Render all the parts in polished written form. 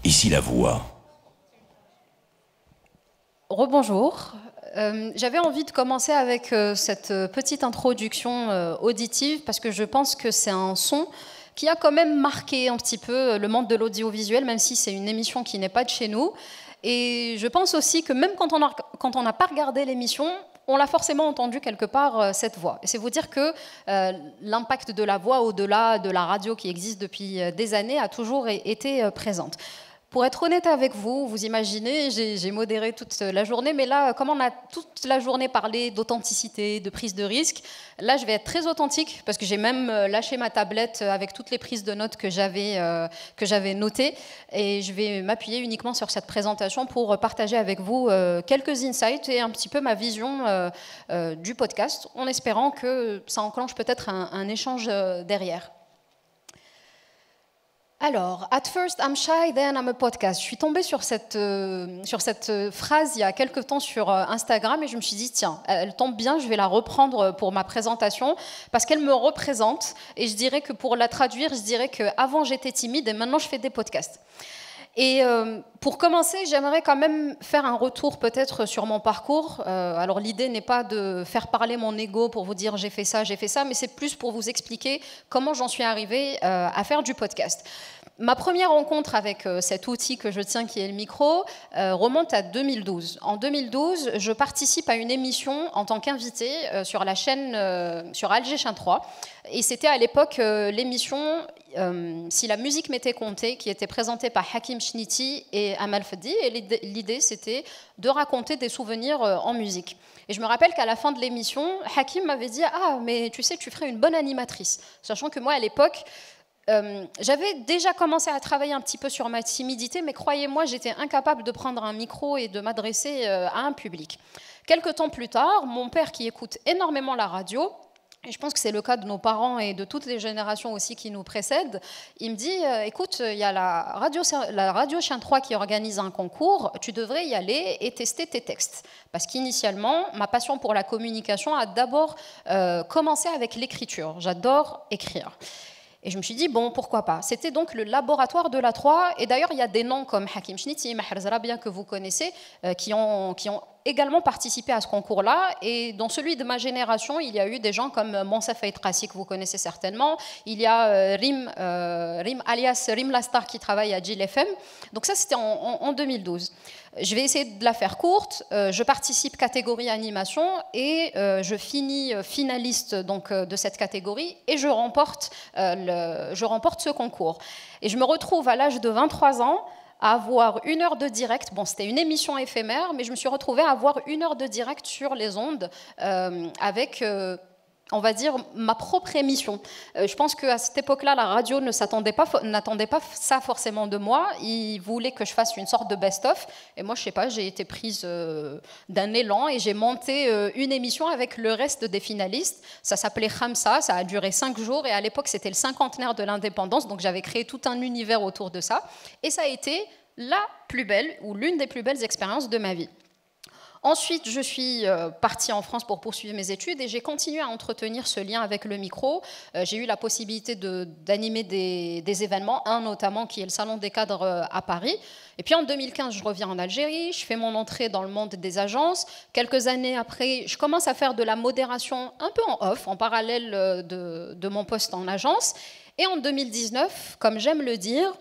Ici la voix. Rebonjour. J'avais envie de commencer avec cette petite introduction auditive parce que je pense que c'est un son qui a quand même marqué un petit peu le monde de l'audiovisuel, même si c'est une émission qui n'est pas de chez nous. Et je pense aussi que même quand on n'a pas regardé l'émission, on l'a forcément entendu quelque part, cette voix. Et c'est vous dire que l'impact de la voix au-delà de la radio qui existe depuis des années a toujours été présente. Pour être honnête avec vous, vous imaginez, j'ai modéré toute la journée, mais là, comme on a toute la journée parlé d'authenticité, de prise de risque, là, je vais être très authentique, parce que j'ai même lâché ma tablette avec toutes les prises de notes que j'avais notées, et je vais m'appuyer uniquement sur cette présentation pour partager avec vous quelques insights et un petit peu ma vision du podcast, en espérant que ça enclenche peut-être un échange derrière. Alors, at first I'm shy, then I'm a podcast. Je suis tombée sur cette phrase il y a quelques temps sur Instagram et je me suis dit, tiens, elle tombe bien, je vais la reprendre pour ma présentation parce qu'elle me représente et je dirais que pour la traduire, je dirais qu'avant j'étais timide et maintenant je fais des podcasts. Et pour commencer, j'aimerais quand même faire un retour peut-être sur mon parcours. Alors l'idée n'est pas de faire parler mon ego pour vous dire j'ai fait ça, mais c'est plus pour vous expliquer comment j'en suis arrivée à faire du podcast. Ma première rencontre avec cet outil que je tiens, qui est le micro, remonte à 2012. En 2012, je participe à une émission en tant qu'invitée sur la chaîne, sur Alger Chain 3. Et c'était à l'époque l'émission Si la musique m'était comptée, qui était présentée par Hakim Chniti et Amal Fadi. Et l'idée, c'était de raconter des souvenirs en musique. Et je me rappelle qu'à la fin de l'émission, Hakim m'avait dit « Ah, mais tu sais, tu ferais une bonne animatrice ». Sachant que moi, à l'époque, j'avais déjà commencé à travailler un petit peu sur ma timidité, mais croyez-moi, j'étais incapable de prendre un micro et de m'adresser à un public. Quelques temps plus tard, mon père, qui écoute énormément la radio, et je pense que c'est le cas de nos parents et de toutes les générations aussi qui nous précèdent, il me dit écoute, il y a la radio Chain 3 qui organise un concours, tu devrais y aller et tester tes textes. Parce qu'initialement, ma passion pour la communication a d'abord commencé avec l'écriture. J'adore écrire. Et je me suis dit, bon, pourquoi pas. C'était donc le laboratoire de la 3. Et d'ailleurs, il y a des noms comme Hakim Chniti, Maher Zarabia, que vous connaissez, qui ont également participé à ce concours-là. Et dans celui de ma génération, il y a eu des gens comme Monsef Faïd Qassi, que vous connaissez certainement. Il y a Rim alias Rim Lastar, qui travaille à Jil FM. Donc ça, c'était en 2012. Je vais essayer de la faire courte. Je participe catégorie animation et je finis finaliste donc, de cette catégorie et je remporte ce concours. Et je me retrouve à l'âge de 23 ans à avoir 1 heure de direct. Bon, c'était une émission éphémère, mais je me suis retrouvée à avoir 1 heure de direct sur les ondes avec... on va dire, ma propre émission. Je pense qu'à cette époque-là, la radio n'attendait pas ça forcément de moi. Ils voulaient que je fasse une sorte de best-of. Et moi, je sais pas, j'ai été prise d'un élan et j'ai monté une émission avec le reste des finalistes. Ça s'appelait Khamsa, ça a duré 5 jours. Et à l'époque, c'était le 50e de l'indépendance. Donc, j'avais créé tout un univers autour de ça. Et ça a été la plus belle, ou l'une des plus belles expériences de ma vie. Ensuite, je suis partie en France pour poursuivre mes études et j'ai continué à entretenir ce lien avec le micro. J'ai eu la possibilité d'animer des événements, un notamment qui est le Salon des cadres à Paris. Et puis en 2015, je reviens en Algérie, je fais mon entrée dans le monde des agences. Quelques années après, je commence à faire de la modération un peu en off, en parallèle de mon poste en agence. Et en 2019, comme j'aime le dire,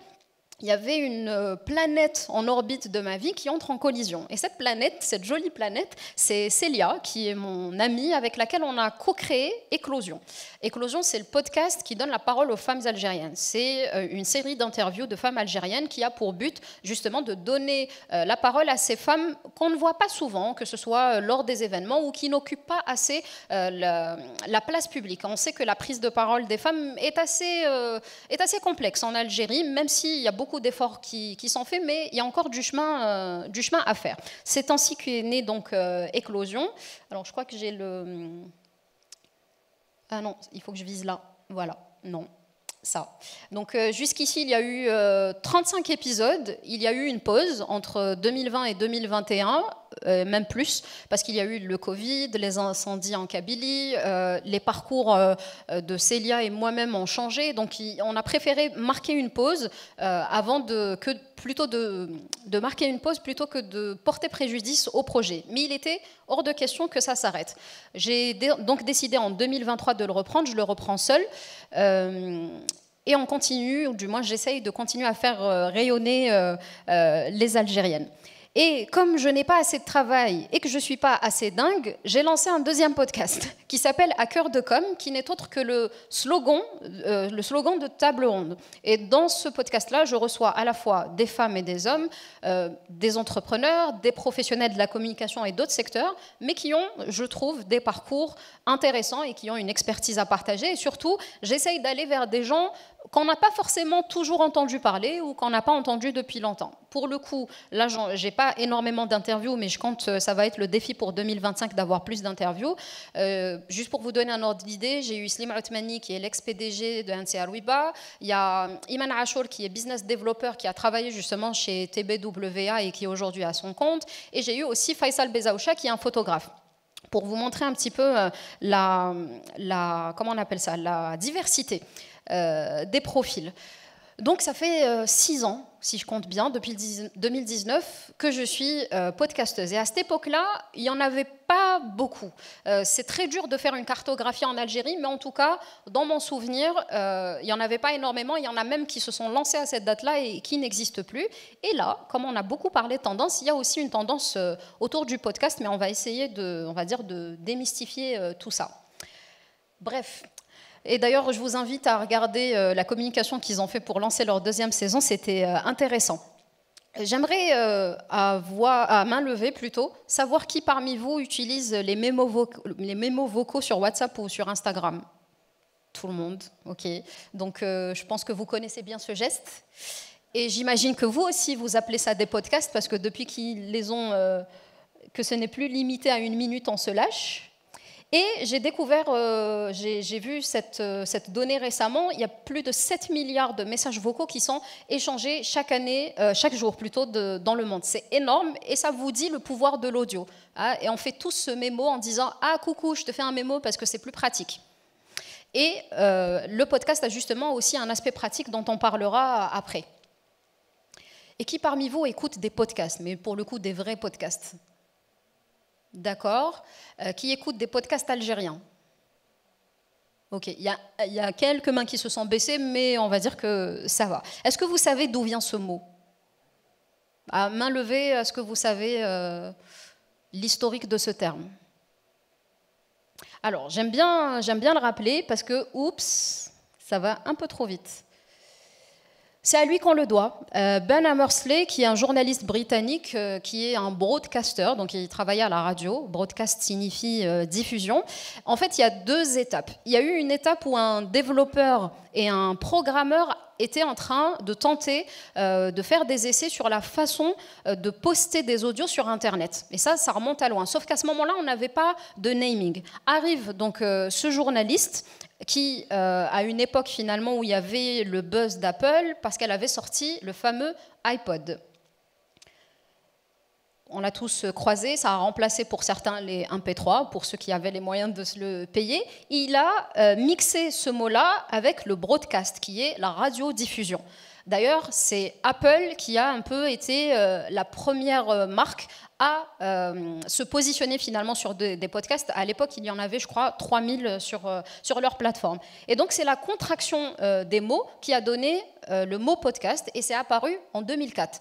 il y avait une planète en orbite de ma vie qui entre en collision. Et cette planète, cette jolie planète, c'est Célia, qui est mon amie avec laquelle on a co-créé Éclosion. Éclosion, c'est le podcast qui donne la parole aux femmes algériennes. C'est une série d'interviews de femmes algériennes qui a pour but justement de donner la parole à ces femmes qu'on ne voit pas souvent, que ce soit lors des événements ou qui n'occupent pas assez la place publique. On sait que la prise de parole des femmes est assez complexe en Algérie, même s'il y a beaucoup d'efforts qui sont faits, mais il y a encore du chemin à faire. C'est ainsi qu'est née donc Éclosion. Alors je crois que j'ai le... Ah non, il faut que je vise là. Voilà, non, ça. Donc jusqu'ici, il y a eu 35 épisodes. Il y a eu une pause entre 2020 et 2021. même plus, parce qu'il y a eu le Covid, les incendies en Kabylie, les parcours de Célia et moi-même ont changé, donc on a préféré marquer une pause plutôt que de porter préjudice au projet. Mais il était hors de question que ça s'arrête. J'ai donc décidé en 2023 de le reprendre, je le reprends seul. Et on continue, ou du moins j'essaye de continuer à faire rayonner les Algériennes. Et comme je n'ai pas assez de travail et que je ne suis pas assez dingue, j'ai lancé un deuxième podcast qui s'appelle À cœur de com, qui n'est autre que le slogan de Table Ronde. Et dans ce podcast-là, je reçois à la fois des femmes et des hommes, des entrepreneurs, des professionnels de la communication et d'autres secteurs, mais qui ont, je trouve, des parcours intéressants et qui ont une expertise à partager. Et surtout, j'essaye d'aller vers des gens qu'on n'a pas forcément toujours entendu parler ou qu'on n'a pas entendu depuis longtemps. Pour le coup, là, je n'ai pas énormément d'interviews, mais je compte, ça va être le défi pour 2025 d'avoir plus d'interviews. Juste pour vous donner un ordre d'idée, j'ai eu Slim Othmani, qui est l'ex-PDG de NCR Wiba. Il y a Iman Achour, qui est business developer, qui a travaillé justement chez TBWA et qui est aujourd'hui à son compte. Et j'ai eu aussi Faisal Bezaoucha, qui est un photographe. Pour vous montrer un petit peu comment on appelle ça, la diversité des profils. Donc ça fait 6 ans, si je compte bien, depuis 2019, que je suis podcasteuse. Et à cette époque-là, il n'y en avait pas beaucoup. C'est très dur de faire une cartographie en Algérie, mais en tout cas, dans mon souvenir, il n'y en avait pas énormément. Il y en a même qui se sont lancés à cette date-là et qui n'existent plus. Et là, comme on a beaucoup parlé de tendance, il y a aussi une tendance autour du podcast, mais on va essayer de démystifier tout ça. Bref. Et d'ailleurs, je vous invite à regarder la communication qu'ils ont fait pour lancer leur deuxième saison, c'était intéressant. J'aimerais, à main levée plutôt, savoir qui parmi vous utilise les mémos vocaux sur WhatsApp ou sur Instagram. Tout le monde, ok. Donc je pense que vous connaissez bien ce geste. Et j'imagine que vous aussi, vous appelez ça des podcasts, parce que depuis qu'ils les ont, que ce n'est plus limité à 1 minute, on se lâche. Et j'ai découvert, j'ai vu cette donnée récemment, il y a plus de 7 milliards de messages vocaux qui sont échangés chaque jour plutôt, dans le monde. C'est énorme et ça vous dit le pouvoir de l'audio. Hein, et on fait tous ce mémo en disant « Ah, coucou, je te fais un mémo parce que c'est plus pratique ». Et le podcast a justement aussi un aspect pratique dont on parlera après. Et qui parmi vous écoute des podcasts, mais pour le coup des vrais podcasts ? D'accord. Qui écoute des podcasts algériens? Ok, il y a quelques mains qui se sont baissées, mais on va dire que ça va. Est-ce que vous savez d'où vient ce mot? À main levée, est-ce que vous savez l'historique de ce terme? Alors, j'aime bien le rappeler parce que, oups, ça va un peu trop vite. C'est à lui qu'on le doit. Ben Hammersley, qui est un journaliste britannique, qui est un broadcaster, donc il travaillait à la radio. Broadcast signifie diffusion. En fait, il y a 2 étapes. Il y a eu une étape où un développeur et un programmeur étaient en train de tenter de faire des essais sur la façon de poster des audios sur Internet. Et ça remonte à loin. Sauf qu'à ce moment-là, on n'avait pas de naming. Arrive donc ce journaliste qui, à une époque finalement où il y avait le buzz d'Apple, parce qu'elle avait sorti le fameux iPod. On l'a tous croisé, ça a remplacé pour certains les MP3, pour ceux qui avaient les moyens de se le payer. Il a mixé ce mot-là avec le broadcast, qui est la radiodiffusion. D'ailleurs, c'est Apple qui a un peu été la première marque à se positionner finalement sur des podcasts. À l'époque, il y en avait, je crois, 3000 sur leur plateforme. Et donc, c'est la contraction des mots qui a donné le mot podcast, et c'est apparu en 2004.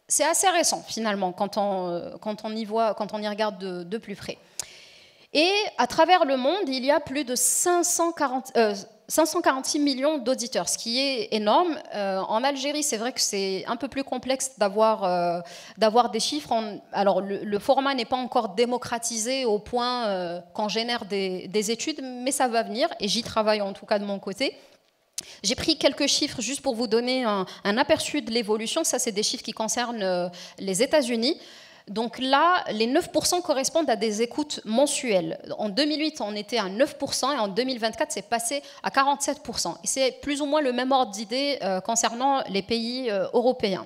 C'est assez récent, finalement, quand on y regarde de plus près. Et à travers le monde, il y a plus de 546 millions d'auditeurs, ce qui est énorme. En Algérie, c'est vrai que c'est un peu plus complexe d'avoir des chiffres. Alors, le format n'est pas encore démocratisé au point qu'on génère des études, mais ça va venir, et j'y travaille en tout cas de mon côté. J'ai pris quelques chiffres juste pour vous donner un aperçu de l'évolution. Ça, c'est des chiffres qui concernent les États-Unis. Donc là, les 9% correspondent à des écoutes mensuelles. En 2008, on était à 9% et en 2024, c'est passé à 47%. Et c'est plus ou moins le même ordre d'idée concernant les pays européens.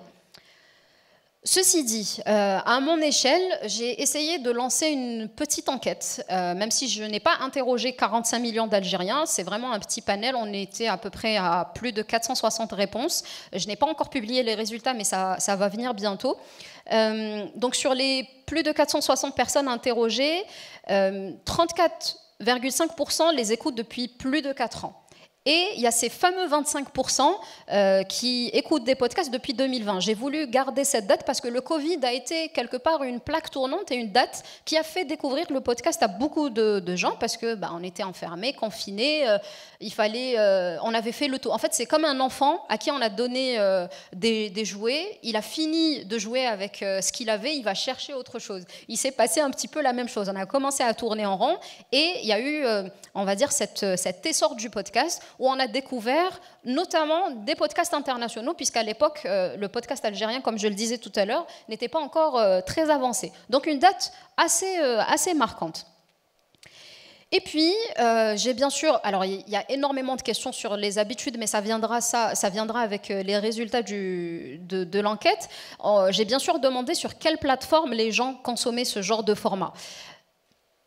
Ceci dit, à mon échelle, j'ai essayé de lancer une petite enquête, même si je n'ai pas interrogé 45 millions d'Algériens, c'est vraiment un petit panel, on était à peu près à plus de 460 réponses. Je n'ai pas encore publié les résultats, mais ça va venir bientôt. Donc sur les plus de 460 personnes interrogées, 34,5% les écoutent depuis plus de 4 ans. Et il y a ces fameux 25% qui écoutent des podcasts depuis 2020. J'ai voulu garder cette date parce que le Covid a été quelque part une plaque tournante et une date qui a fait découvrir le podcast à beaucoup de gens parce que on était enfermés, confinés, on avait fait le tour. En fait, c'est comme un enfant à qui on a donné des jouets. Il a fini de jouer avec ce qu'il avait, il va chercher autre chose. Il s'est passé un petit peu la même chose. On a commencé à tourner en rond et il y a eu, on va dire, cet essor du podcast où on a découvert notamment des podcasts internationaux, puisqu'à l'époque, le podcast algérien, comme je le disais tout à l'heure, n'était pas encore très avancé. Donc une date assez marquante. Et puis, j'ai bien sûr, alors il y a énormément de questions sur les habitudes, mais ça viendra avec les résultats de l'enquête. J'ai bien sûr demandé sur quelle plateforme les gens consommaient ce genre de format.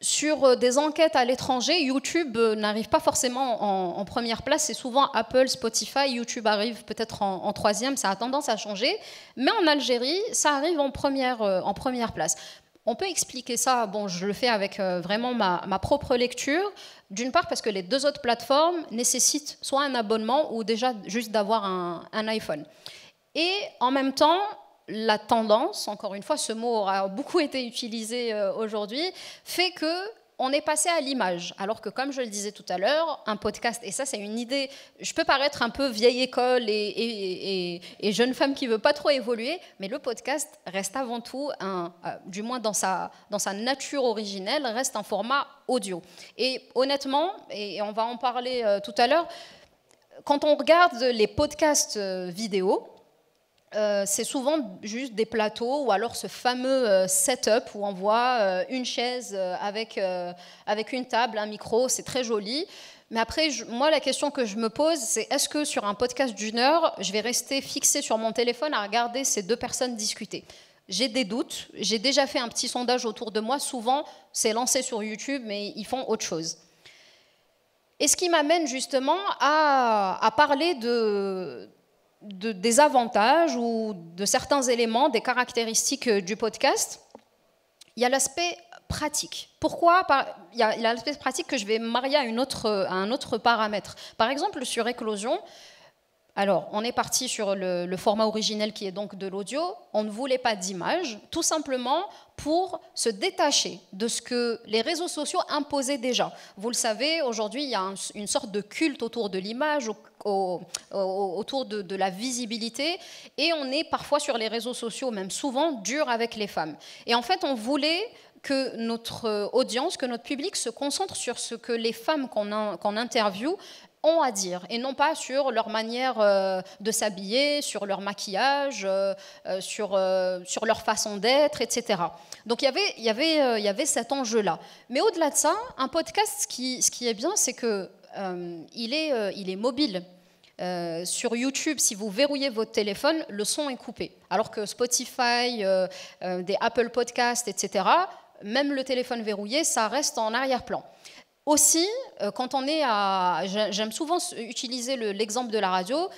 Sur des enquêtes à l'étranger, YouTube n'arrive pas forcément en première place, c'est souvent Apple, Spotify, YouTube arrive peut-être en troisième, ça a tendance à changer, mais en Algérie, ça arrive en première place. On peut expliquer ça, je le fais avec vraiment ma propre lecture, d'une part parce que les deux autres plateformes nécessitent soit un abonnement ou déjà juste d'avoir un iPhone. Et en même temps, la tendance, encore une fois, ce mot aura beaucoup été utilisé aujourd'hui, fait qu'on est passé à l'image. Alors que, comme je le disais tout à l'heure, un podcast, et ça c'est une idée, je peux paraître un peu vieille école et jeune femme qui ne veut pas trop évoluer, mais le podcast reste avant tout, du moins dans sa nature originelle, reste un format audio. Et honnêtement, et on va en parler tout à l'heure, quand on regarde les podcasts vidéo, c'est souvent juste des plateaux ou alors ce fameux setup où on voit une chaise avec une table, un micro, c'est très joli. Mais après, moi, la question que je me pose, c'est est-ce que sur un podcast d'1 heure, je vais rester fixée sur mon téléphone à regarder ces deux personnes discuter ? J'ai des doutes. J'ai déjà fait un petit sondage autour de moi. Souvent, c'est lancé sur YouTube, mais ils font autre chose. Et ce qui m'amène justement à parler des avantages ou de certains éléments, des caractéristiques du podcast. Il y a l'aspect pratique. Pourquoi ? Il y a l'aspect pratique que je vais marier à un autre paramètre. Par exemple, sur Éclosion, alors on est parti sur le format originel qui est donc de l'audio. On ne voulait pas d'image, tout simplement pour se détacher de ce que les réseaux sociaux imposaient déjà. Vous le savez, aujourd'hui, il y a une sorte de culte autour de l'image, autour de la visibilité, et on est parfois sur les réseaux sociaux, même souvent, dur avec les femmes. Et en fait, on voulait que notre audience, que notre public se concentre sur ce que les femmes qu'on interviewe ont à dire, et non pas sur leur manière de s'habiller, sur leur maquillage, sur leur façon d'être, etc. Donc il y avait cet enjeu-là. Mais au-delà de ça, un podcast, ce qui est bien, c'est qu'il est mobile. Sur YouTube, si vous verrouillez votre téléphone, le son est coupé. Alors que Spotify, des Apple Podcasts, etc., même le téléphone verrouillé, ça reste en arrière-plan. Aussi, quand on est j'aime souvent utiliser l'exemple de la radio.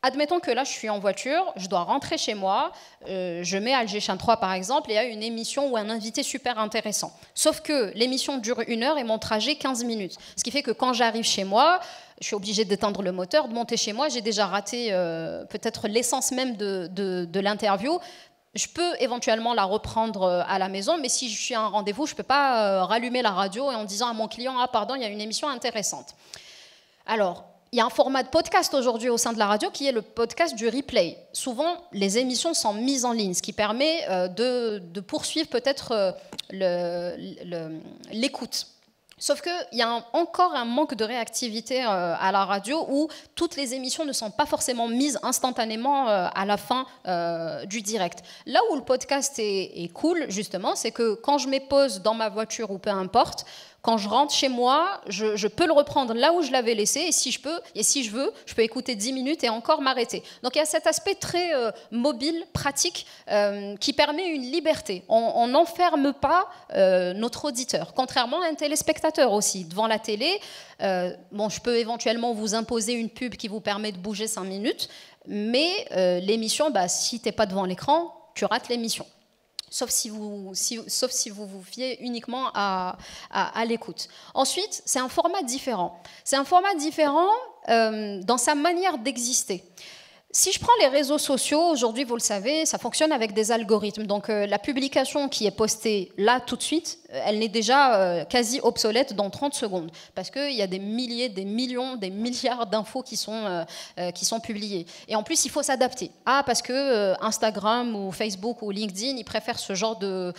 Admettons que là, je suis en voiture, je dois rentrer chez moi, je mets Alger Chin 3 par exemple, et il y a une émission ou un invité super intéressant. Sauf que l'émission dure 1 heure et mon trajet 15 minutes. Ce qui fait que quand j'arrive chez moi, je suis obligée d'éteindre le moteur, de monter chez moi, j'ai déjà raté peut-être l'essence même de l'interview. Je peux éventuellement la reprendre à la maison, mais si je suis à un rendez-vous, je ne peux pas rallumer la radio en disant à mon client « Ah pardon, il y a une émission intéressante ». Alors, il y a un format de podcast aujourd'hui au sein de la radio qui est le podcast du replay. Souvent, les émissions sont mises en ligne, ce qui permet de poursuivre peut-être l'écoute. Sauf qu'il y a encore un manque de réactivité à la radio où toutes les émissions ne sont pas forcément mises instantanément à la fin du direct. Là où le podcast est cool, justement, c'est que quand je mets pause dans ma voiture ou peu importe, Quand je rentre chez moi, je peux le reprendre là où je l'avais laissé, et si je veux, je peux écouter 10 minutes et encore m'arrêter. Donc il y a cet aspect très mobile, pratique, qui permet une liberté. On n'enferme pas notre auditeur, contrairement à un téléspectateur aussi. Devant la télé, je peux éventuellement vous imposer une pub qui vous permet de bouger 5 minutes, mais l'émission, si tu n'es pas devant l'écran, tu rates l'émission. Sauf si vous vous fiez uniquement à l'écoute. Ensuite, c'est un format différent. C'est un format différent dans sa manière d'exister. Si je prends les réseaux sociaux, aujourd'hui, vous le savez, ça fonctionne avec des algorithmes. Donc, la publication qui est postée là, tout de suite, elle n'est déjà quasi obsolète dans 30 secondes. Parce qu'il y a des milliers, des millions, des milliards d'infos qui sont publiées. Et en plus, il faut s'adapter. Parce que Instagram ou Facebook ou LinkedIn, ils préfèrent ce genre de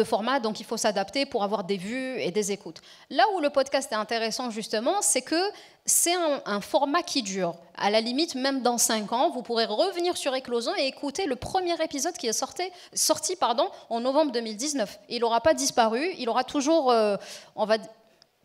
format, donc il faut s'adapter pour avoir des vues et des écoutes. Là où le podcast est intéressant, justement, c'est que c'est un format qui dure. À la limite, même dans 5 ans, vous pourrez revenir sur Éclosion et écouter le premier épisode qui est sorti en novembre 2019. Il n'aura pas disparu, il aura toujours,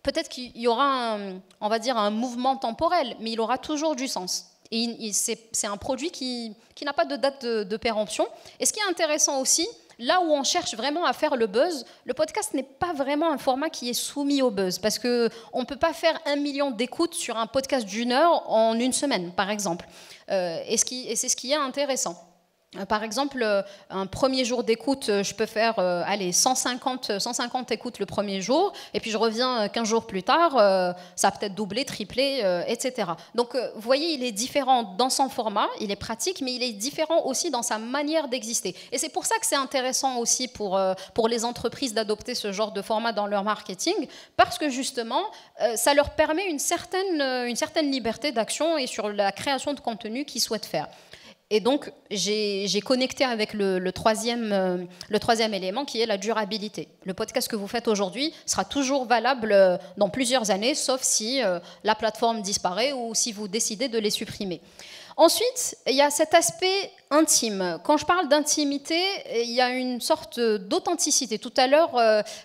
peut-être qu'il y aura un mouvement temporel, mais il aura toujours du sens. Et c'est un produit qui n'a pas de date de péremption. Et ce qui est intéressant aussi, là où on cherche vraiment à faire le buzz, le podcast n'est pas vraiment un format qui est soumis au buzz, parce qu'on ne peut pas faire 1 million d'écoutes sur un podcast d'1 heure en une semaine, par exemple. Et c'est ce qui est intéressant. Par exemple, un premier jour d'écoute, je peux faire 150 écoutes le premier jour, et puis je reviens 15 jours plus tard, ça a peut-être doublé, triplé, etc. Donc, vous voyez, il est différent dans son format, il est pratique, mais il est différent aussi dans sa manière d'exister. Et c'est pour ça que c'est intéressant aussi pour les entreprises d'adopter ce genre de format dans leur marketing, parce que justement, ça leur permet une certaine liberté d'action et sur la création de contenu qu'ils souhaitent faire. Et donc, j'ai connecté avec le troisième élément qui est la durabilité. Le podcast que vous faites aujourd'hui sera toujours valable dans plusieurs années, sauf si la plateforme disparaît ou si vous décidez de les supprimer. Ensuite, il y a cet aspect intime. Quand je parle d'intimité, il y a une sorte d'authenticité. Tout à l'heure,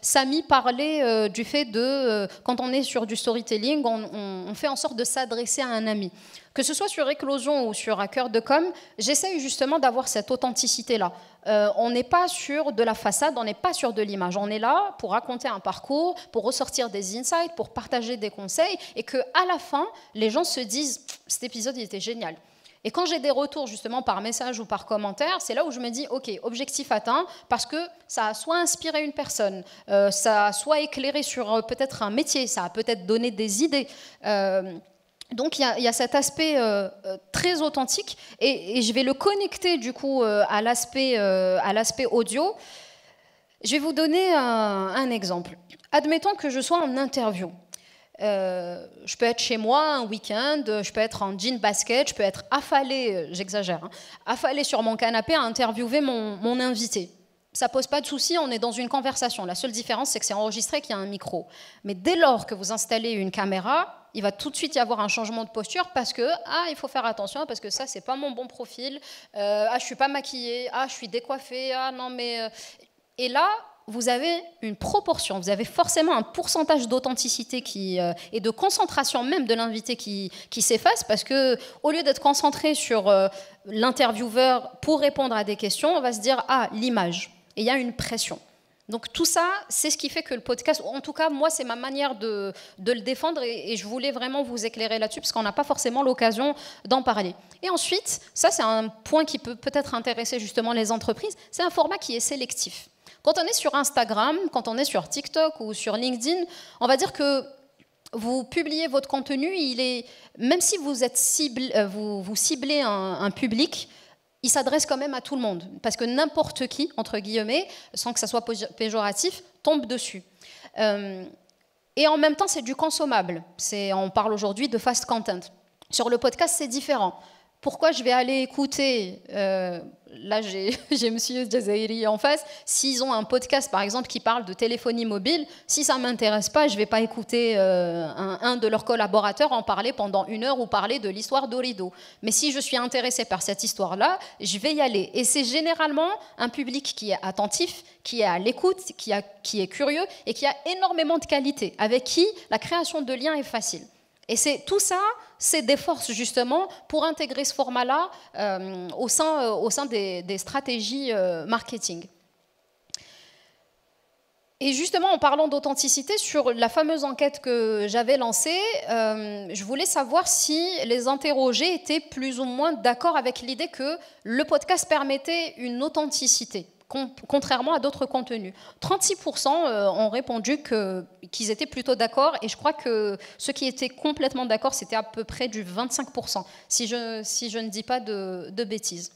Samy parlait du fait de, quand on est sur du storytelling, on fait en sorte de s'adresser à un ami. Que ce soit sur Éclosion ou sur À Cœur de Com, j'essaye justement d'avoir cette authenticité-là. On n'est pas sur de la façade, on n'est pas sur de l'image. On est là pour raconter un parcours, pour ressortir des insights, pour partager des conseils, et qu'à la fin, les gens se disent « cet épisode, il était génial ». Et quand j'ai des retours justement par message ou par commentaire, c'est là où je me dis, ok, objectif atteint, parce que ça a soit inspiré une personne, ça a soit éclairé sur peut-être un métier, ça a peut-être donné des idées. Donc il y a cet aspect très authentique, et je vais le connecter du coup à l'aspect audio. Je vais vous donner un exemple. Admettons que je sois en interview. Je peux être chez moi un week-end, je peux être en jean basket, je peux être affalée, j'exagère, affalée sur mon canapé à interviewer mon invité. Ça pose pas de souci, on est dans une conversation. La seule différence, c'est que c'est enregistré, qu'il y a un micro. Mais dès lors que vous installez une caméra, il va tout de suite y avoir un changement de posture parce que il faut faire attention parce que ça, c'est pas mon bon profil. Je suis pas maquillée. Je suis décoiffée. Non mais et là. Vous avez une proportion, vous avez forcément un pourcentage d'authenticité et de concentration même de l'invité qui s'efface parce qu'au lieu d'être concentré sur l'intervieweur pour répondre à des questions, on va se dire l'image. Et il y a une pression. Donc tout ça, c'est ce qui fait que le podcast, en tout cas moi c'est ma manière de le défendre et je voulais vraiment vous éclairer là-dessus parce qu'on n'a pas forcément l'occasion d'en parler. Et ensuite, ça c'est un point qui peut peut-être intéresser justement les entreprises, c'est un format qui est sélectif. Quand on est sur Instagram, quand on est sur TikTok ou sur LinkedIn, on va dire que vous publiez votre contenu, même si vous êtes vous ciblez un public, il s'adresse quand même à tout le monde. Parce que n'importe qui, entre guillemets, sans que ça soit péjoratif, tombe dessus. Et en même temps, c'est du consommable. On parle aujourd'hui de fast content. Sur le podcast, c'est différent. Pourquoi je vais aller écouter, là j'ai Monsieur Jazairi en face, s'ils ont un podcast par exemple qui parle de téléphonie mobile, si ça ne m'intéresse pas, je ne vais pas écouter un de leurs collaborateurs en parler pendant 1 heure ou parler de l'histoire d'Orido. Mais si je suis intéressée par cette histoire-là, je vais y aller. Et c'est généralement un public qui est attentif, qui est à l'écoute, qui est curieux et qui a énormément de qualité, avec qui la création de liens est facile. Et tout ça, c'est des forces justement pour intégrer ce format-là au sein des stratégies marketing. Et justement, en parlant d'authenticité, sur la fameuse enquête que j'avais lancée, je voulais savoir si les interrogés étaient plus ou moins d'accord avec l'idée que le podcast permettait une authenticité, contrairement à d'autres contenus. 36% ont répondu qu'ils étaient plutôt d'accord, et je crois que ceux qui étaient complètement d'accord, c'était à peu près du 25%, si je ne dis pas de bêtises.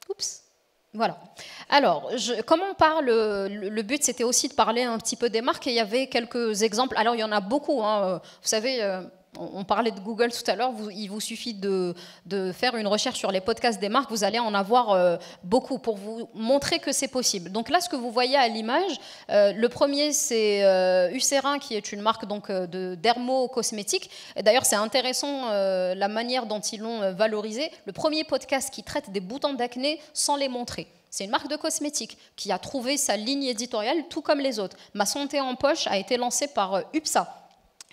Oups. Voilà. Alors, comme on parle, le but c'était aussi de parler un petit peu des marques, et il y avait quelques exemples. Alors, il y en a beaucoup, hein. Vous savez... On parlait de Google tout à l'heure, il vous suffit de faire une recherche sur les podcasts des marques, vous allez en avoir beaucoup pour vous montrer que c'est possible. Donc là, ce que vous voyez à l'image, le premier c'est Eucerin, qui est une marque donc, de dermo-cosmétiques. D'ailleurs, c'est intéressant la manière dont ils l'ont valorisé. Le premier podcast qui traite des boutons d'acné sans les montrer. C'est une marque de cosmétiques qui a trouvé sa ligne éditoriale tout comme les autres. Ma santé en poche a été lancée par UPSA.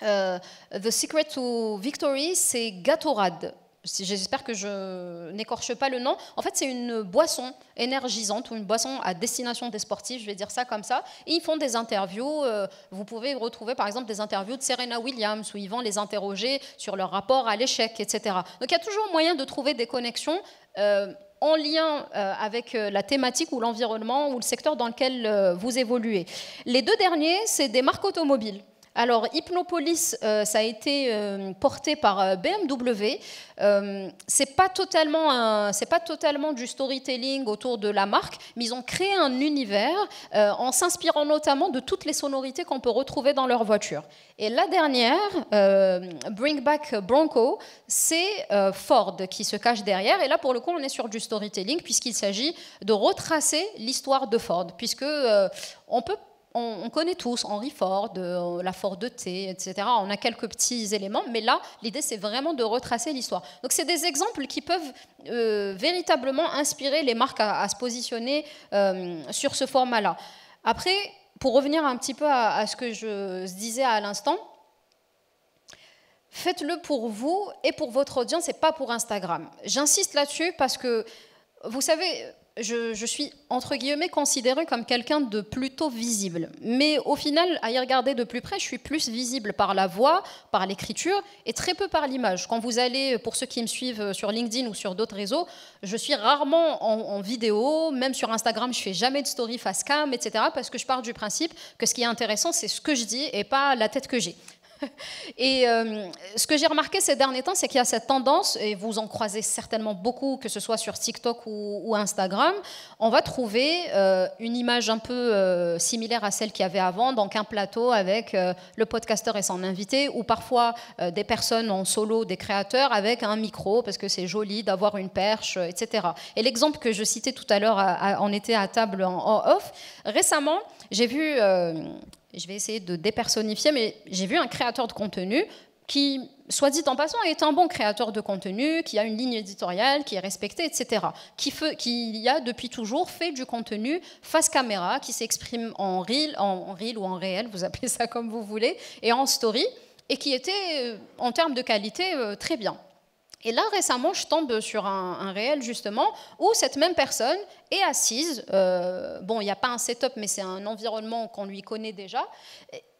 The Secret to Victory, c'est Gatorade. J'espère que je n'écorche pas le nom. En fait, c'est une boisson énergisante ou une boisson à destination des sportifs, je vais dire ça comme ça. Et ils font des interviews. Vous pouvez retrouver par exemple des interviews de Serena Williams où ils vont les interroger sur leur rapport à l'échec, etc. Donc il y a toujours moyen de trouver des connexions en lien avec la thématique ou l'environnement ou le secteur dans lequel vous évoluez. Les deux derniers, c'est des marques automobiles. Alors, Hypnopolis, ça a été porté par BMW. C'est pas totalement du storytelling autour de la marque, mais ils ont créé un univers en s'inspirant notamment de toutes les sonorités qu'on peut retrouver dans leur voiture. Et la dernière, Bring Back Bronco, c'est Ford qui se cache derrière. Et là, pour le coup, on est sur du storytelling puisqu'il s'agit de retracer l'histoire de Ford, puisque on connaît tous Henry Ford, la Ford T, etc. On a quelques petits éléments, mais là, l'idée, c'est vraiment de retracer l'histoire. Donc, c'est des exemples qui peuvent véritablement inspirer les marques à se positionner sur ce format-là. Après, pour revenir un petit peu à ce que je disais à l'instant, faites-le pour vous et pour votre audience et pas pour Instagram. J'insiste là-dessus parce que, vous savez... Je suis, entre guillemets, considérée comme quelqu'un de plutôt visible. Mais au final, à y regarder de plus près, je suis plus visible par la voix, par l'écriture, et très peu par l'image. Quand vous allez, pour ceux qui me suivent sur LinkedIn ou sur d'autres réseaux, je suis rarement en vidéo, même sur Instagram, je ne fais jamais de story face cam, etc. Parce que je pars du principe que ce qui est intéressant, c'est ce que je dis et pas la tête que j'ai. Et ce que j'ai remarqué ces derniers temps, c'est qu'il y a cette tendance, et vous en croisez certainement beaucoup, que ce soit sur TikTok ou Instagram, on va trouver une image un peu similaire à celle qu'il y avait avant, donc un plateau avec le podcasteur et son invité, ou parfois des personnes en solo, des créateurs, avec un micro, parce que c'est joli d'avoir une perche, etc. Et l'exemple que je citais tout à l'heure, on était à table en off, récemment, j'ai vu... je vais essayer de dépersonnifier, mais j'ai vu un créateur de contenu qui, soit dit en passant, est un bon créateur de contenu, qui a une ligne éditoriale, qui est respecté, etc. Qui a depuis toujours fait du contenu face caméra, qui s'exprime en reel ou en réel, vous appelez ça comme vous voulez, et en story, et qui était, en termes de qualité, très bien. Et là, récemment, je tombe sur un réel, justement, où cette même personne est assise. Bon, il n'y a pas un setup, mais c'est un environnement qu'on lui connaît déjà.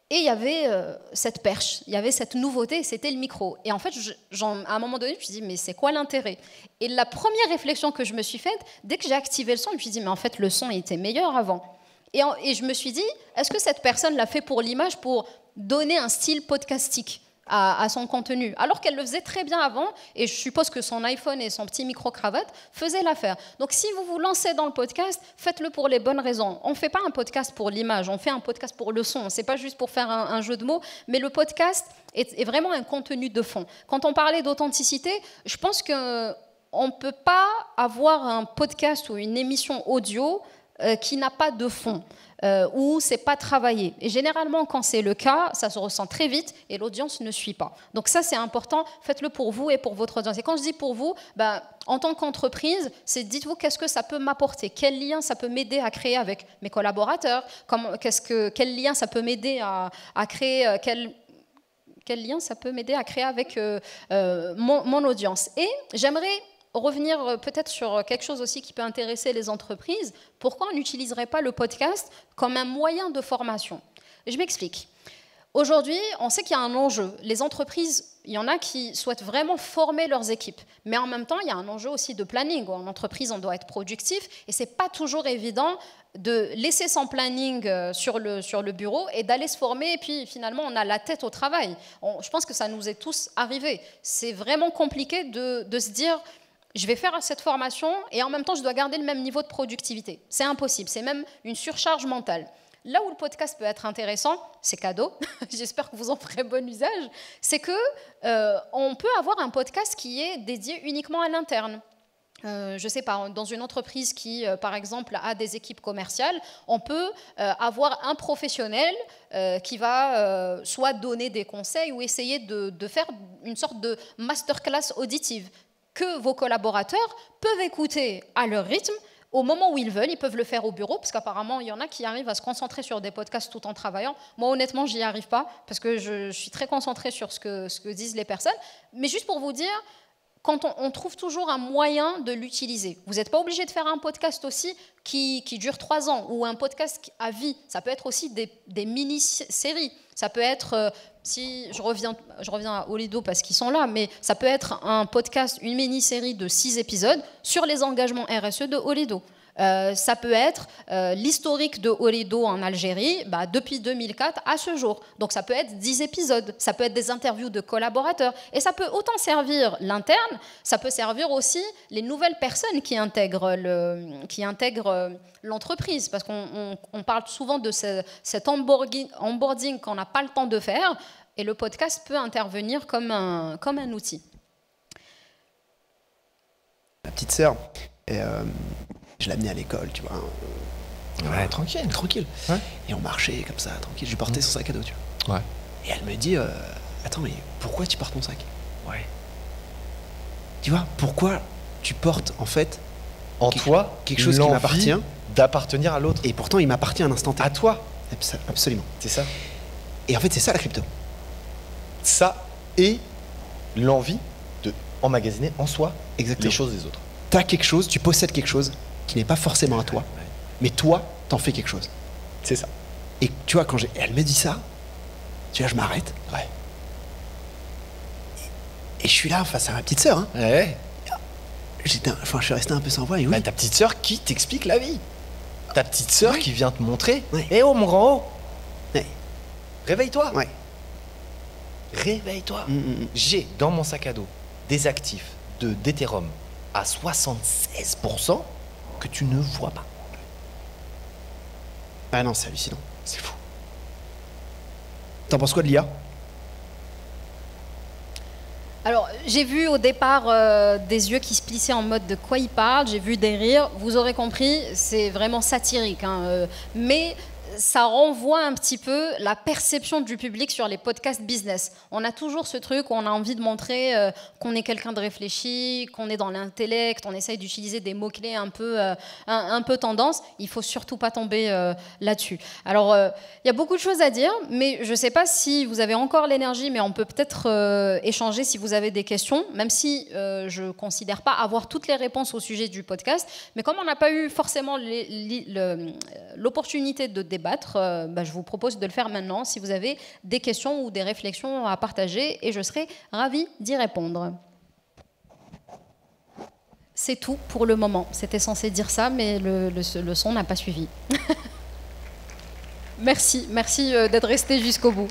Et il y avait cette perche, il y avait cette nouveauté, c'était le micro. Et en fait, à un moment donné, je me suis dit, mais c'est quoi l'intérêt? Et la première réflexion que je me suis faite, dès que j'ai activé le son, je me suis dit, mais en fait, le son était meilleur avant. Et je me suis dit, est-ce que cette personne l'a fait pour l'image, pour donner un style podcastique? à son contenu, alors qu'elle le faisait très bien avant, et je suppose que son iPhone et son petit micro-cravate faisaient l'affaire. Donc si vous vous lancez dans le podcast, faites-le pour les bonnes raisons. On ne fait pas un podcast pour l'image, on fait un podcast pour le son, c'est pas juste pour faire un jeu de mots, mais le podcast est vraiment un contenu de fond. Quand on parlait d'authenticité, je pense qu'on ne peut pas avoir un podcast ou une émission audio qui n'a pas de fond. Où c'est pas travaillé. Et généralement, quand c'est le cas, ça se ressent très vite et l'audience ne suit pas. Donc ça, c'est important. Faites-le pour vous et pour votre audience. Et quand je dis pour vous, en tant qu'entreprise, c'est dites-vous qu'est-ce que ça peut m'apporter, quel lien ça peut m'aider à créer avec mes collaborateurs, quel lien ça peut m'aider à créer, quel lien ça peut m'aider à créer avec mon audience. Et j'aimerais revenir peut-être sur quelque chose aussi qui peut intéresser les entreprises. Pourquoi on n'utiliserait pas le podcast comme un moyen de formation? Je m'explique. Aujourd'hui, on sait qu'il y a un enjeu. Les entreprises, il y en a qui souhaitent vraiment former leurs équipes. Mais en même temps, il y a un enjeu aussi de planning. En entreprise, on doit être productif. Et ce n'est pas toujours évident de laisser son planning sur le bureau et d'aller se former. Et puis, finalement, on a la tête au travail. Je pense que ça nous est tous arrivé. C'est vraiment compliqué de se dire... Je vais faire cette formation et en même temps, je dois garder le même niveau de productivité. C'est impossible, c'est même une surcharge mentale. Là où le podcast peut être intéressant, c'est cadeau, j'espère que vous en ferez bon usage, c'est qu'on peut avoir un podcast qui est dédié uniquement à l'interne. Je ne sais pas, dans une entreprise qui, par exemple, a des équipes commerciales, on peut avoir un professionnel qui va soit donner des conseils ou essayer de faire une sorte de masterclass auditive que vos collaborateurs peuvent écouter à leur rythme, au moment où ils veulent. Ils peuvent le faire au bureau, parce qu'apparemment, il y en a qui arrivent à se concentrer sur des podcasts tout en travaillant. Moi, honnêtement, j'y arrive pas, parce que je suis très concentrée sur ce que disent les personnes. Mais juste pour vous dire, quand on trouve toujours un moyen de l'utiliser. Vous n'êtes pas obligé de faire un podcast aussi qui dure 3 ans, ou un podcast à vie. Ça peut être aussi des mini-séries. Ça peut être... Si je reviens à Olido parce qu'ils sont là, mais ça peut être un podcast, une mini-série de 6 épisodes sur les engagements RSE de Olido. Ça peut être l'historique de Olido en Algérie depuis 2004 à ce jour. Donc ça peut être 10 épisodes, ça peut être des interviews de collaborateurs. Et ça peut autant servir l'interne, ça peut servir aussi les nouvelles personnes qui intègrent l'entreprise. Parce qu'on parle souvent de cet onboarding qu'on n'a pas le temps de faire. Et le podcast peut intervenir comme un outil. Ma petite sœur, je l'amenais à l'école, tu vois. Ouais, tranquille. Ouais. Et on marchait comme ça, tranquille. Je lui portais son sac à dos, tu vois. Ouais. Et elle me dit, attends, mais pourquoi tu portes ton sac? Ouais. Tu vois, pourquoi tu portes, en fait, en toi, quelque chose qui m'appartient, d'appartenir à l'autre. Et pourtant, il m'appartient à un instant T. À toi. Absolument. C'est ça. Et en fait, c'est ça la crypto. Ça et l'envie de emmagasiner en soi exactement les choses des autres. Tu as quelque chose, tu possèdes quelque chose qui n'est pas forcément à toi, ouais. Mais toi, t'en fais quelque chose. C'est ça. Et tu vois, elle me dit ça, tu vois, je m'arrête. Ouais. Et je suis là face à ma petite sœur. Hein. Ouais. Je suis resté un peu sans voix. Et oui. Ta petite sœur qui t'explique la vie. Ta petite sœur qui vient te montrer. Ouais. Eh oh, mon grand haut. Ouais. Réveille-toi. Ouais. Réveille-toi. J'ai dans mon sac à dos des actifs d'Ethereum à 76% que tu ne vois pas. Ah non, c'est hallucinant. C'est fou. T'en penses quoi de l'IA? Alors, j'ai vu au départ des yeux qui se plissaient en mode de quoi il parle, j'ai vu des rires, vous aurez compris, c'est vraiment satirique, hein, mais ça renvoie un petit peu la perception du public sur les podcasts business. On a toujours ce truc où on a envie de montrer qu'on est quelqu'un de réfléchi, qu'on est dans l'intellect, on essaye d'utiliser des mots-clés un peu tendance. Il ne faut surtout pas tomber là-dessus. Alors, il y a beaucoup de choses à dire, mais je ne sais pas si vous avez encore l'énergie, mais on peut peut-être échanger si vous avez des questions, même si je ne considère pas avoir toutes les réponses au sujet du podcast. Mais comme on n'a pas eu forcément l'opportunité de débattre, je vous propose de le faire maintenant si vous avez des questions ou des réflexions à partager et je serai ravie d'y répondre. C'est tout pour le moment. C'était censé dire ça, mais le son n'a pas suivi. Merci d'être resté jusqu'au bout.